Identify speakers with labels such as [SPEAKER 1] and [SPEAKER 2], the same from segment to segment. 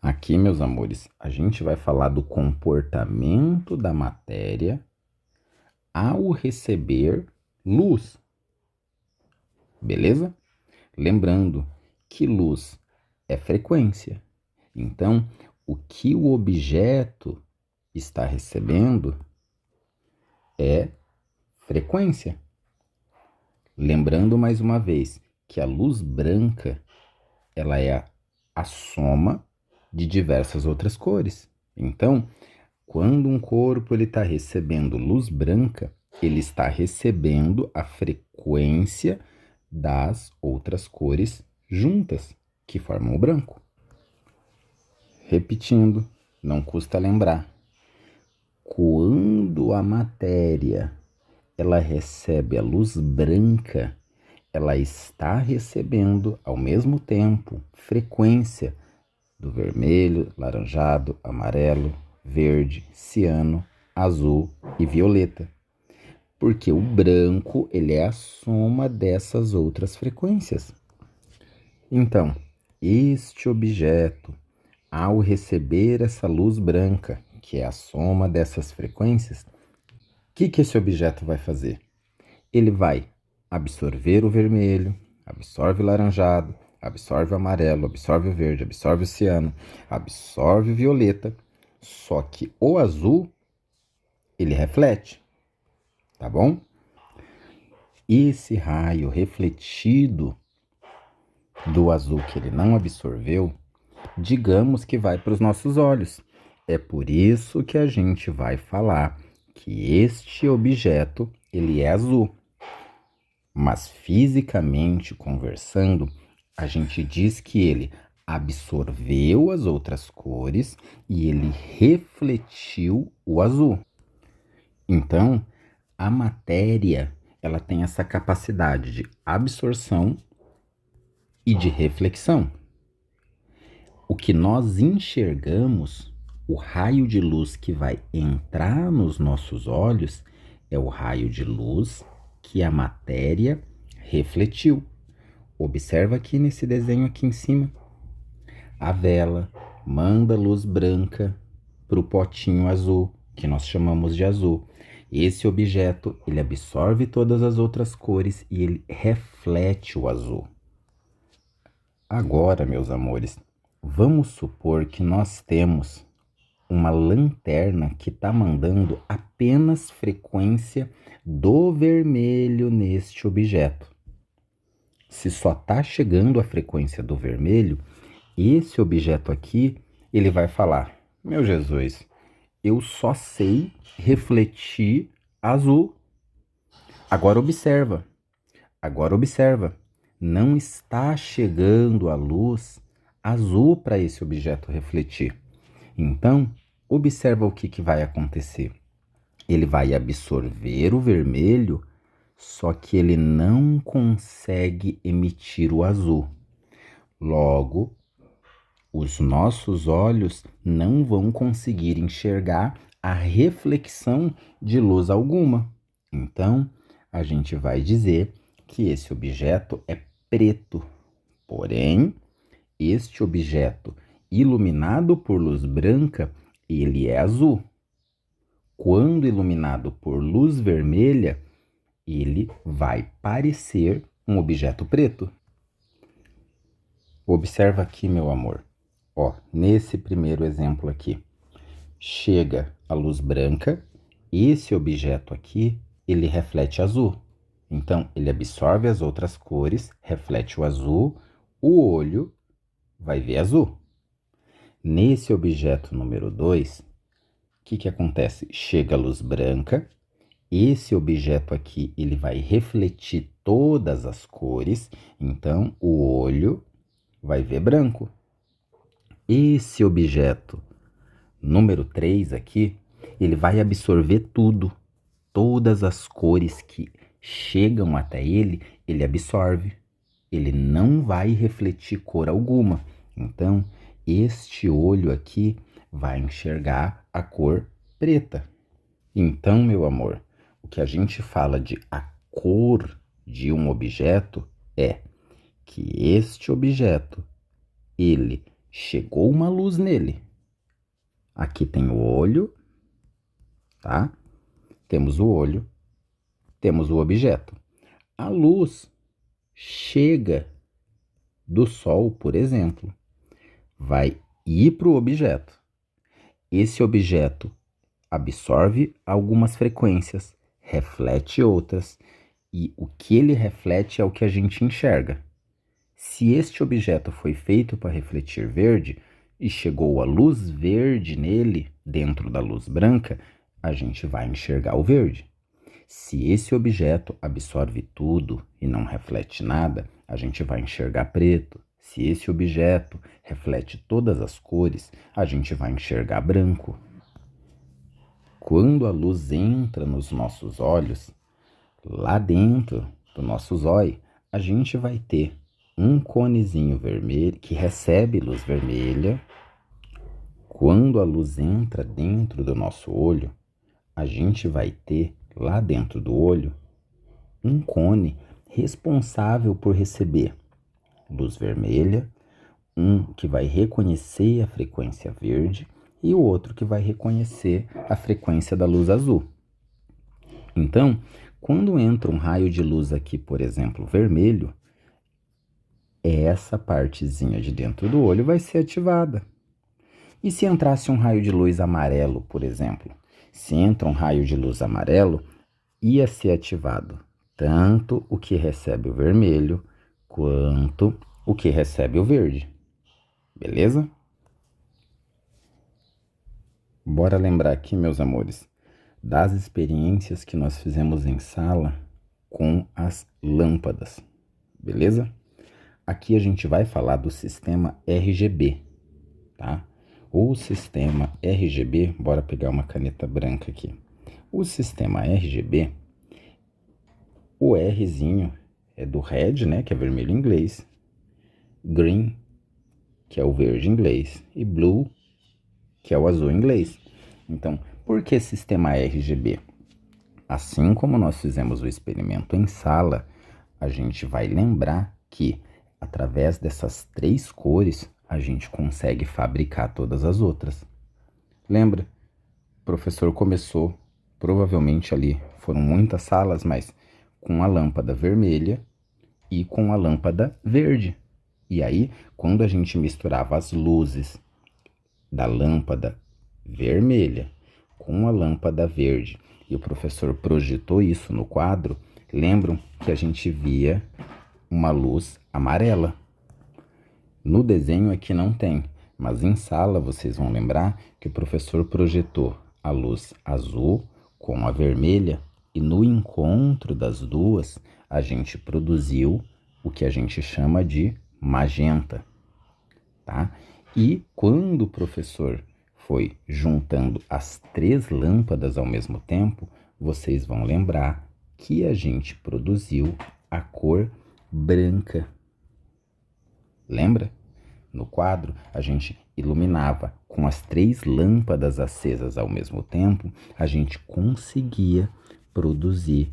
[SPEAKER 1] Aqui, meus amores, a gente vai falar do comportamento da matéria ao receber luz, beleza? Lembrando que luz é frequência. Então, o que o objeto está recebendo é frequência. Lembrando mais uma vez que a luz branca, ela é a soma de diversas outras cores. Então, quando um corpo está recebendo luz branca, ele está recebendo a frequência das outras cores juntas, que formam o branco. Repetindo, não custa lembrar. Quando a matéria ela recebe a luz branca, ela está recebendo ao mesmo tempo frequência do vermelho, laranjado, amarelo, verde, ciano, azul e violeta. Porque o branco, ele é a soma dessas outras frequências. Então, este objeto, ao receber essa luz branca, que é a soma dessas frequências, o que esse objeto vai fazer? Ele vai absorver o vermelho, absorve o laranjado, absorve o amarelo, absorve o verde, absorve o ciano, absorve o violeta, só que o azul, ele reflete, tá bom? Esse raio refletido do azul que ele não absorveu, digamos que vai para os nossos olhos. É por isso que a gente vai falar que este objeto, ele é azul. Mas fisicamente conversando, a gente diz que ele absorveu as outras cores e ele refletiu o azul. Então, a matéria, ela tem essa capacidade de absorção e de reflexão. O que nós enxergamos, o raio de luz que vai entrar nos nossos olhos, é o raio de luz que a matéria refletiu. Observa aqui nesse desenho aqui em cima. A vela manda luz branca para o potinho azul, que nós chamamos de azul. Esse objeto, ele absorve todas as outras cores e ele reflete o azul. Agora, meus amores, vamos supor que nós temos uma lanterna que está mandando apenas frequência do vermelho neste objeto. Se só está chegando a frequência do vermelho, esse objeto aqui, ele vai falar: meu Jesus, eu só sei refletir azul. Agora observa, não está chegando a luz azul para esse objeto refletir. Então, observa o que vai acontecer. Ele vai absorver o vermelho, só que ele não consegue emitir o azul. Logo, os nossos olhos não vão conseguir enxergar a reflexão de luz alguma. Então, a gente vai dizer que esse objeto é preto. Porém, este objeto iluminado por luz branca, ele é azul. Quando iluminado por luz vermelha, ele vai parecer um objeto preto. Observa aqui, meu amor. Ó, nesse primeiro exemplo aqui, chega a luz branca, esse objeto aqui, ele reflete azul. Então, ele absorve as outras cores, reflete o azul, o olho vai ver azul. Nesse objeto número 2, o que acontece? Chega a luz branca, esse objeto aqui, ele vai refletir todas as cores, então o olho vai ver branco. Esse objeto número 3 aqui, ele vai absorver tudo. Todas as cores que chegam até ele, ele absorve. Ele não vai refletir cor alguma. Então, este olho aqui vai enxergar a cor preta. Então, meu amor, o que a gente fala de a cor de um objeto é que este objeto, ele chegou uma luz nele. Aqui tem o olho, tá? Temos o olho, temos o objeto. A luz chega do Sol, por exemplo, vai ir para o objeto. Esse objeto absorve algumas frequências, reflete outras, e o que ele reflete é o que a gente enxerga. Se este objeto foi feito para refletir verde e chegou a luz verde nele, dentro da luz branca, a gente vai enxergar o verde. Se esse objeto absorve tudo e não reflete nada, a gente vai enxergar preto. Se esse objeto reflete todas as cores, a gente vai enxergar branco. Quando a luz entra nos nossos olhos, lá dentro do nosso zóio, a gente vai ter um conezinho vermelho que recebe luz vermelha. Quando a luz entra dentro do nosso olho, a gente vai ter lá dentro do olho um cone responsável por receber luz vermelha, um que vai reconhecer a frequência verde e o outro que vai reconhecer a frequência da luz azul. Então, quando entra um raio de luz aqui, por exemplo, vermelho, essa partezinha de dentro do olho vai ser ativada. E se entrasse um raio de luz amarelo, por exemplo? Se entra um raio de luz amarelo, ia ser ativado tanto o que recebe o vermelho quanto o que recebe o verde. Beleza? Bora lembrar aqui, meus amores, das experiências que nós fizemos em sala com as lâmpadas. Beleza? Aqui a gente vai falar do sistema RGB, tá? O sistema RGB, bora pegar uma caneta branca aqui. O sistema RGB, o Rzinho é do red, né, que é vermelho em inglês, green, que é o verde em inglês, e blue, que é o azul em inglês. Então, por que sistema RGB? Assim como nós fizemos o experimento em sala, a gente vai lembrar que, através dessas 3 cores, a gente consegue fabricar todas as outras. Lembra? O professor começou, provavelmente ali foram muitas salas, mas com a lâmpada vermelha e com a lâmpada verde. E aí, quando a gente misturava as luzes da lâmpada vermelha com a lâmpada verde e o professor projetou isso no quadro, lembram que a gente via uma luz amarela. No desenho aqui não tem, mas em sala vocês vão lembrar que o professor projetou a luz azul com a vermelha e no encontro das duas a gente produziu o que a gente chama de magenta, tá? E quando o professor foi juntando as 3 lâmpadas ao mesmo tempo, vocês vão lembrar que a gente produziu a cor branca. Lembra? No quadro, a gente iluminava com as 3 lâmpadas acesas ao mesmo tempo, a gente conseguia produzir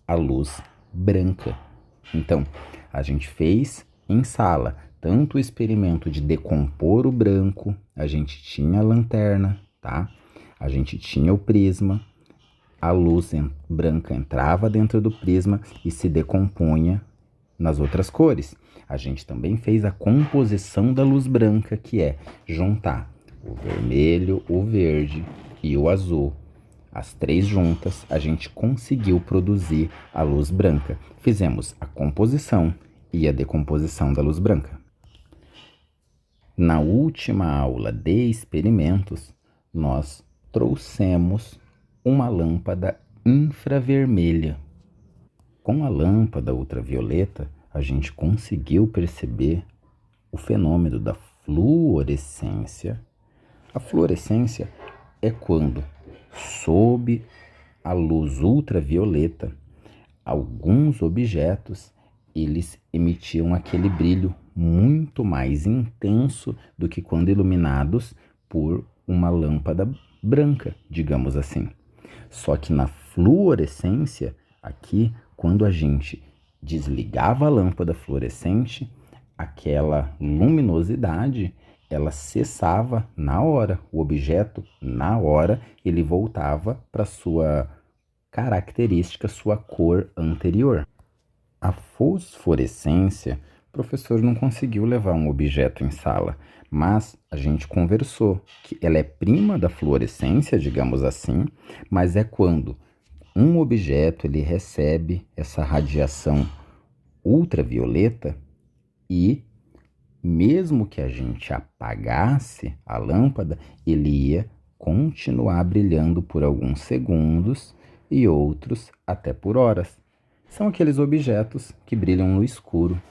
[SPEAKER 1] a luz branca. Então, a gente fez em sala tanto o experimento de decompor o branco, a gente tinha a lanterna, tá? A gente tinha o prisma, a luz branca entrava dentro do prisma e se decompunha nas outras cores. A gente também fez a composição da luz branca, que é juntar o vermelho, o verde e o azul. As 3 juntas, a gente conseguiu produzir a luz branca. Fizemos a composição e a decomposição da luz branca. Na última aula de experimentos, nós trouxemos uma lâmpada infravermelha. Com a lâmpada ultravioleta, a gente conseguiu perceber o fenômeno da fluorescência. A fluorescência é quando, sob a luz ultravioleta, alguns objetos eles emitiam aquele brilho muito mais intenso do que quando iluminados por uma lâmpada branca, digamos assim. Só que na fluorescência, aqui, quando a gente desligava a lâmpada fluorescente, aquela luminosidade, ela cessava na hora. O objeto, na hora, ele voltava para sua característica, sua cor anterior. A fosforescência, o professor não conseguiu levar um objeto em sala, mas a gente conversou que ela é prima da fluorescência, digamos assim, mas é quando um objeto ele recebe essa radiação ultravioleta e mesmo que a gente apagasse a lâmpada, ele ia continuar brilhando por alguns segundos e outros até por horas. São aqueles objetos que brilham no escuro.